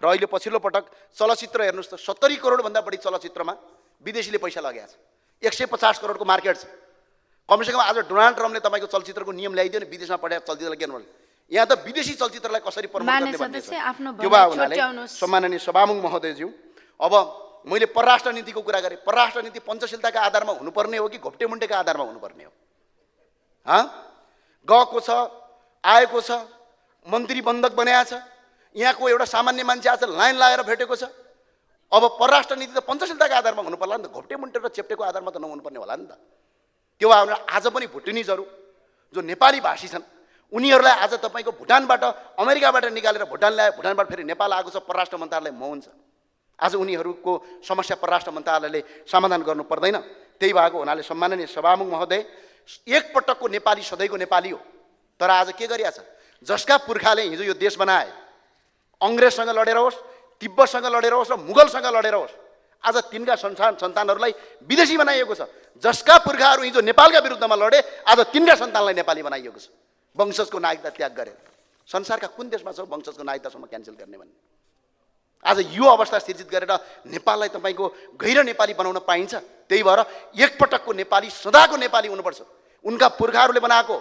र अहिले पछिल्लो पटक चलचित्र हेर्नुहोस् त 70 करोडभन्दा बढी चलचित्रमा विदेशीले पैसा लगाएको छ। 150 करोडको मार्केट छ। कमसेकम आज डोनाल्ड ट्रम्पले तपाईँको चलचित्रको नियम ल्याइदियो नि, विदेशमा पढेको चलचित्रलाई किन भन्नु। यहाँ त विदेशी चलचित्रलाई कसरी प्रमोट गर्ने भन्ने छ। त्यो भए हुनाले सम्माननीय सभामुख महोदयज्यू, अब मैले परराष्ट्र नीतिको कुरा गरेँ। परराष्ट्र नीति पञ्चशीलताका आधारमा हुनुपर्ने हो कि घोप्टे मुन्टेका आधारमा हुनुपर्ने हो? गएको छ, आएको छ, मन्त्री बन्धक बनाएको छ, यहाँको एउटा सामान्य मान्छे आज लाइन लगाएर भेटेको छ। अब परराष्ट्र नीति त पञ्चशीलताका आधारमा हुनु पर्ला नि त, घोप्टे मुन्टे र चेप्टेको आधारमा त नहुनुपर्ने होला नि त। त्यो भएर आज पनि भुटानिजहरू जो नेपाली भाषी छन् उनीहरूलाई आज तपाईँको भुटानबाट अमेरिकाबाट निकालेर भुटान ल्याए, भुटानबाट फेरि नेपाल आएको छ, परराष्ट्र मन्त्रालय मौन छ। आज उनीहरूको समस्या परराष्ट्र मन्त्रालयले समाधान गर्नु पर्दैन। त्यही भएको हुनाले सम्माननीय सभामुख महोदय, एकपटकको नेपाली सधैँको नेपाली हो। तर आज के गरिरहेछ, जसका पुर्खाले हिजो यो देश बनाए, अङ्ग्रेजसँग लडेर होस्, तिब्बतसँग लडेर होस् र मुगलसँग लडेर होस्, आज तिनका सन्तानहरूलाई विदेशी बनाइएको छ। जसका पुर्खाहरू हिजो नेपालका विरुद्धमा लडे, आज तिनका सन्तानलाई नेपाली बनाइएको छ वंशजको नागरिकता त्याग गरेर। संसारका कुन देशमा छ वंशजको नागरिकतासम्म क्यान्सल गर्ने भन्ने? आज यो अवस्था सिर्जित गरेर नेपाललाई तपाईँको गैर नेपाली बनाउन पाइन्छ। त्यही भएर एकपटकको नेपाली सदाको नेपाली हुनुपर्छ। उनका पुर्खाहरूले बनाएको